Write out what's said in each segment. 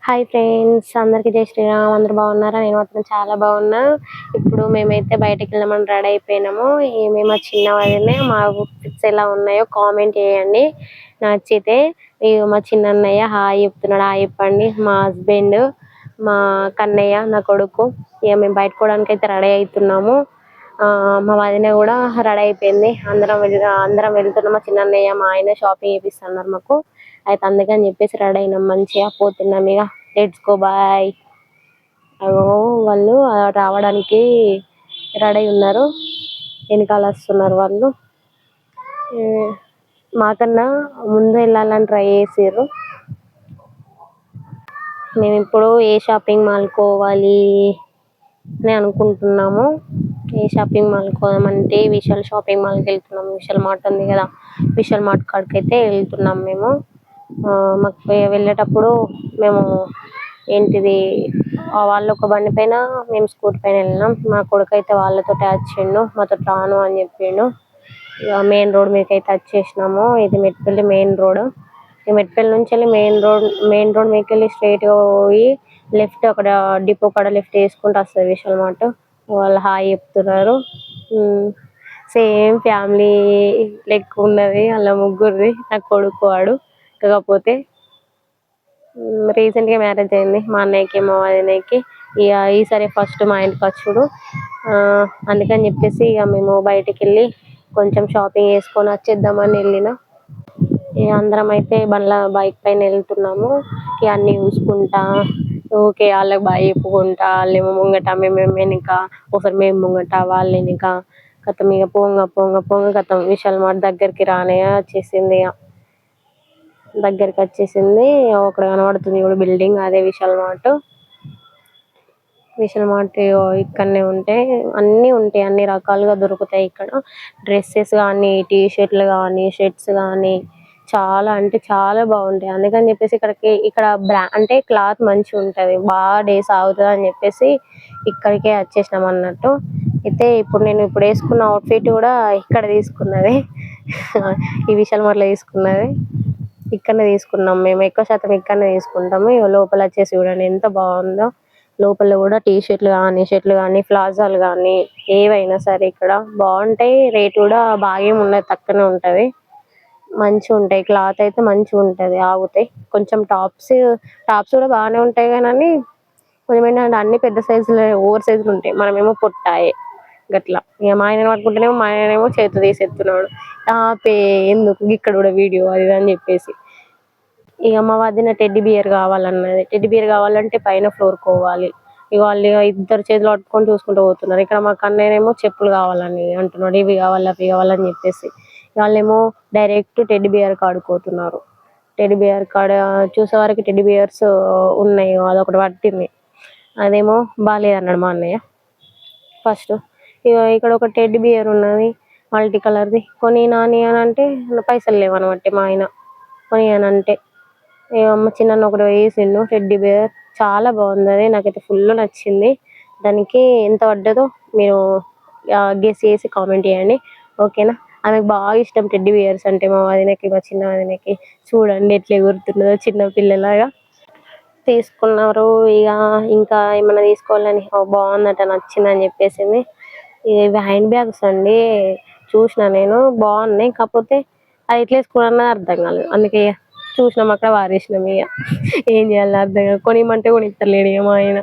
Hi friends, అందరికీ జై శ్రీరామ్. అందరూ బాగున్నారా? నేను మాత్రం చాలా బాగున్నా. ఇప్పుడు మేమైతే బయటకు వెళ్దామని రెడీ అయిపోయినాము. మా చిన్న వదినే మా పిక్స్ ఎలా ఉన్నాయో కామెంట్ చేయండి. నచ్చితే మా చిన్న అన్నయ్య హాయ్ చెప్తున్నాడు, హాయ్ చెప్పండి. మా హస్బెండ్, మా కన్నయ్య, నా కొడుకు, మేము బయటకు పోవడానికి అయితే రెడీ అవుతున్నాము. మా వదిన కూడా రెడీ అయిపోయింది. అందరం వెళ్తున్నాం. మా చిన్న అన్నయ్య, మా ఆయన షాపింగ్ చేపిస్తున్నారు మాకు. అయితే అందుకని చెప్పేసి రెడీ అయినాం, మంచిగా పోతున్నాం. ఇక లెట్స్ గో బాయ్. అగో వాళ్ళు రావడానికి రెడీ ఉన్నారు, వెనకాల వస్తున్నారు వాళ్ళు. మాకన్నా ముందు వెళ్ళాలని ట్రై చేసారు. మేము ఇప్పుడు ఏ షాపింగ్ మాల్ పోవాలి అని అనుకుంటున్నాము. ఏ షాపింగ్ మాల్ పోదామంటే విశాల్ షాపింగ్ మాల్కి వెళ్తున్నాము. విశాల్ మార్ట్ ఉంది కదా, విశాల్ మార్ట్ కాడికి అయితే వెళ్తున్నాం మేము. మాకు వెళ్ళేటప్పుడు మేము ఏంటిది వాళ్ళు ఒక బండి పైన, మేము స్కూటీ పైన వెళ్ళినాం. మా కొడుకు అయితే వాళ్ళతో వచ్చిండు, మాతో రాను అని చెప్పిండు. ఇక మెయిన్ రోడ్ మీదకి అయితే వచ్చేసినాము. ఇది మెట్పల్లి మెయిన్ రోడ్. ఈ మెట్పల్లి నుంచి వెళ్ళి మెయిన్ రోడ్ మీదకి వెళ్ళి స్ట్రైట్గా పోయి లెఫ్ట్, అక్కడ డిపో కాడ లెఫ్ట్ వేసుకుంటూ వస్తుంది విశాల్ మార్ట్. వాళ్ళు హాయ్ చెప్తున్నారు. సేమ్ ఫ్యామిలీ లెక్క ఉన్నది అలా ముగ్గురిది, నా కొడుకు వాడు. కాకపోతే రీసెంట్గా మ్యారేజ్ అయింది మా అన్నయ్యకి, మా వదినకి. ఇక ఈసారి ఫస్ట్ మా ఇంటికి వచ్చుడు. అందుకని చెప్పేసి ఇక మేము బయటికి వెళ్ళి కొంచెం షాపింగ్ చేసుకొని వచ్చేద్దామని వెళ్ళిన. ఇక అందరం అయితే బైక్ పైన వెళ్తున్నాము. ఇక అన్నీ చూసుకుంటా, ఓకే వాళ్ళకి బాయ్ చెప్పుకుంటా, వాళ్ళేమో ముంగట మేము వెనుక, ఒకసారి మేము ముంగట వాళ్ళు వెనుక. కథం ఇక పొంగ కథం విశాల్ మార్ట్ దగ్గరికి రానే వచ్చేసింది. ఇక దగ్గరికి వచ్చేసింది. ఒకటి కనబడుతుంది ఇప్పుడు బిల్డింగ్, అదే విశాల్ మార్ట్. విశాల్ మార్ట్ ఇక్కడనే ఉంటాయి, అన్నీ ఉంటాయి, అన్ని రకాలుగా దొరుకుతాయి ఇక్కడ. డ్రెస్సెస్ కానీ, టీషర్ట్లు కానీ, షర్ట్స్ కానీ చాలా అంటే చాలా బాగుంటాయి. అందుకని చెప్పేసి ఇక్కడ అంటే క్లాత్ మంచిగా ఉంటుంది, బాగా డేస్ ఆగుతుంది అని చెప్పేసి ఇక్కడికే వచ్చేసినాం అన్నట్టు. అయితే నేను ఇప్పుడు వేసుకున్న అవుట్ఫిట్ కూడా ఇక్కడ తీసుకున్నది. ఈ విశాల్ మార్ట్లో తీసుకున్నది. ఇక్కడనే తీసుకున్నాం మేము, ఎక్కువ శాతం ఇక్కడనే తీసుకుంటాము. లోపల వచ్చేసి చూడండి ఎంత బాగుందో. లోపల కూడా టీషర్ట్లు కానీ, షర్ట్లు కానీ, ప్లాజాలు కానీ ఏవైనా సరే ఇక్కడ బాగుంటాయి. రేట్ కూడా బాగా ఉండదు, తక్కువనే ఉంటుంది. మంచిగా ఉంటాయి, క్లాత్ అయితే మంచిగా ఉంటుంది, ఆగుతాయి. కొంచెం టాప్స్ కూడా బాగానే ఉంటాయి కానీ కొంచెం ఏంటంటే అన్ని పెద్ద సైజులు, ఓవర్ సైజులు ఉంటాయి. మనమేమో పొట్టాయి గట్లా. ఇక మా ఆయన పట్టుకుంటేనేమో మా ఆయనేమో చేతి తీసేస్తున్నాడు, ఎందుకు ఇక్కడ కూడా వీడియో అది అని చెప్పేసి. ఇక మా వదిన టెడ్డీ బియర్ కావాలన్నది. టెడ్డీ బియర్ కావాలంటే పైన ఫ్లోర్ పోవాలి. ఇక వాళ్ళు ఇద్దరు చేతులు పట్టుకొని చూసుకుంటూ పోతున్నారు. ఇక్కడ మా కన్నయ్యనేమో చెప్పులు కావాలని అంటున్నాడు, ఇవి కావాలి అవి కావాలని చెప్పేసి. వాళ్ళేమో డైరెక్ట్ టెడ్డీ బియర్ కాడుకోతున్నారు. టెడ్డీ బియర్ కాడ చూసే వరకు టెడ్డీ బియర్స్ ఉన్నాయి, అదొకటి పట్టింది. అదేమో బాగాలేదన్నాడు మా అన్నయ్య ఫస్ట్. ఇక్కడ ఒక టెడ్డీ బియర్ ఉన్నది మల్టీ కలర్ది, కొని నాని అని అంటే పైసలు లేవనమాట మా ఆయన కొని అని అంటే. మా చిన్న ఒకటి వేసిండు టెడ్డీ బియర్, చాలా బాగుంది. అది నాకైతే ఫుల్ నచ్చింది. దానికి ఎంత పడ్డదో మీరు గెస్ చేసి కామెంట్ చేయండి, ఓకేనా? ఆమెకు బాగా ఇష్టం టెడ్డీ బియర్స్ అంటే, మా వదినకి, మా చిన్న వదినకి. చూడండి ఎట్లా ఎగురుతున్నదో చిన్న పిల్లలాగా. తీసుకున్నారు. ఇక ఇంకా ఏమన్నా తీసుకోవాలని, బాగుందట, నచ్చిందని చెప్పేసింది. ఇవి హ్యాండ్ బ్యాగ్స్ అండి, చూసిన నేను బాగున్నాయి. కాకపోతే అది ఎట్లా వేసుకోవాలన్నది అర్థం కాలేదు. అందుకే చూసినాం అక్కడ వారేసినాం. ఇక ఏం చేయాలి అర్థం కాదు. కొనిమంటే కొనిస్తలేడు ఇక మా ఆయన.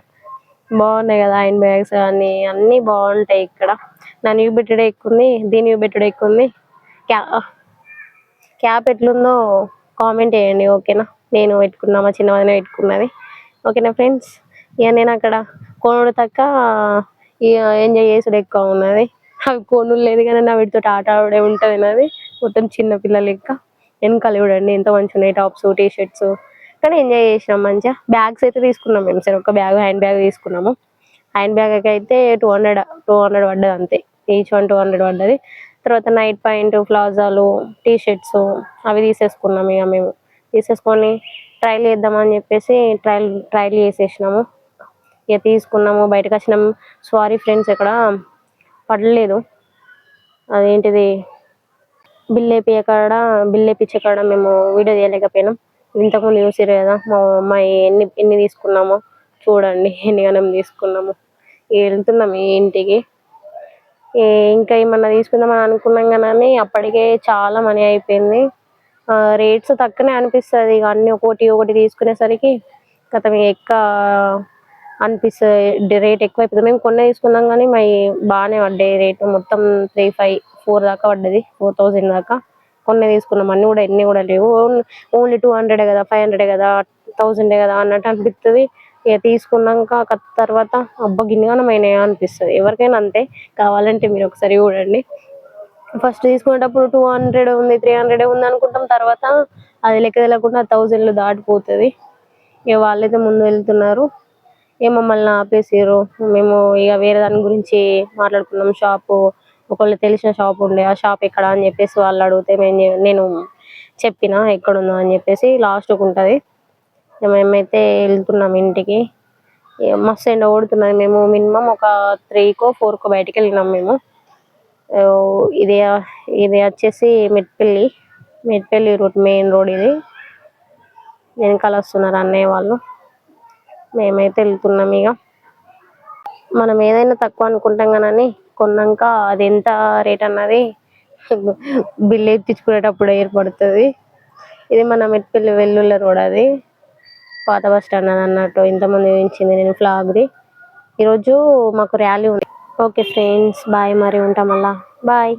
బాగున్నాయి కదా హ్యాండ్ బ్యాగ్స్ కానీ, అన్నీ బాగుంటాయి ఇక్కడ. నా న్యూ బెట్టుడే ఎక్కువ ఉంది, దీని న్యూ బెట్టుడే ఎక్కువ ఉంది. క్యాప్ ఎట్లుందో కామెంట్ చేయండి, ఓకేనా? నేను పెట్టుకున్నా, మా చిన్న వదిన పెట్టుకున్నది, ఓకేనా ఫ్రెండ్స్? ఇక నేను అక్కడ కొనుడు తక్క ఇక ఎంజాయ్ చేసుడు ఎక్కువ ఉన్నది. అవి కొనుడు లేదు కానీ నా వీటితో ఆట ఆడే ఉంటుంది నాది, మొత్తం చిన్నపిల్లలు లెక్క. వెనకాల చూడండి ఎంత మంచిగా ఉన్నాయి టాప్స్, టీ షర్ట్స్. కానీ ఎంజాయ్ చేసినాం మంచిగా. బ్యాగ్స్ అయితే తీసుకున్నాం మేము, సరే ఒక బ్యాగ్ హ్యాండ్ బ్యాగ్ తీసుకున్నాము. హ్యాండ్ బ్యాగ్కి అయితే 200 పడ్డది అంతే, ఈచ్ 200 పడ్డది. తర్వాత నైట్ ప్యాంటు, ప్లాజాలు, టీ షర్ట్స్ అవి తీసేసుకున్నాము. ఇక మేము తీసేసుకొని ట్రైల్ చేద్దామని చెప్పేసి ట్రైల్ చేసేసినాము. ఇక తీసుకున్నాము, బయటకు వచ్చినాము. సారీ ఫ్రెండ్స్, ఇక్కడ పడలేదు. అదేంటిది బిల్ వేయించే కాడ మేము వీడియో తీయలేకపోయినాం. ఇంతకుముందు చూసిర్రు కదా మా అమ్మాయి ఎన్ని ఎన్ని తీసుకున్నామో చూడండి, ఎన్ని గనం తీసుకున్నాము. వెళ్తున్నాం ఈ ఇంటికి. ఇంకా ఏమన్నా తీసుకుందామని అనుకున్నాం కానీ అప్పటికే చాలా మనీ అయిపోయింది. రేట్స్ తక్కువనే అనిపిస్తుంది, ఇక అన్ని ఒకటి ఒకటి తీసుకునేసరికి గతం ఎక్క అనిపిస్తుంది, రేట్ ఎక్కువ అయిపోతుంది. మేము కొన్ని తీసుకున్నాం కానీ మా బాగానే పడ్డాయి రేటు, మొత్తం 3, 5, 4 దాకా పడ్డది, 4000 దాకా. కొన్ని తీసుకున్నాం, అన్ని కూడా ఎన్ని కూడా లేవు. ఓన్లీ 200 కదా, 500 కదా, 1000 కదా అన్నట్టు అనిపిస్తుంది. ఇక తీసుకున్నాక తర్వాత అబ్బా గిన్నెగానం అయినాయా అనిపిస్తుంది. ఎవరికైనా అంతే, కావాలంటే మీరు ఒకసారి చూడండి. ఫస్ట్ తీసుకునేటప్పుడు 200 ఉంది, 300 ఉంది అనుకుంటాం, తర్వాత అది లెక్క తెలియకుండా 1000 దాటిపోతుంది. ఇక వాళ్ళైతే ముందు వెళ్తున్నారు, ఇక మమ్మల్ని ఆపేసారు. మేము ఇక వేరే దాని గురించి మాట్లాడుకున్నాం. షాపు ఒకళ్ళు తెలిసిన షాప్ ఉండే, ఆ షాప్ ఎక్కడ అని చెప్పేసి వాళ్ళు అడిగితే నేను చెప్పిన ఎక్కడుందో అని చెప్పేసి. లాస్ట్కి ఉంటుంది. మేమైతే వెళ్తున్నాం ఇంటికి. మస్తు ఎండ కొడుతున్నది. మేము మినిమం ఒక 3కో 4కో బయటికి వెళ్ళినాం మేము. ఇది ఇది వచ్చేసి మెట్పల్లి రూట్, మెయిన్ రోడ్ ఇది. వెనకాల వస్తున్నారు అన్నయ్య వాళ్ళు. మేమైతే వెళ్తున్నాం. ఇక మనం ఏదైనా తక్కువ అనుకుంటాం కానీ కొన్నాక అది ఎంత రేట్ అన్నది బిల్లు ఎత్తించుకునేటప్పుడు ఏర్పడుతుంది. ఇది మన మెట్పల్లి వెల్లుల్ల రోడ్, అది పాత బస్ స్టాండ్ అని అన్నట్టు ఇంతమంది చూపించింది నేను ఫ్లాగ్ది. ఈరోజు మాకు ర్యాలీ ఉంది. ఓకే ఫ్రెండ్స్, బాయ్, మరి ఉంటాం మళ్ళా, బాయ్.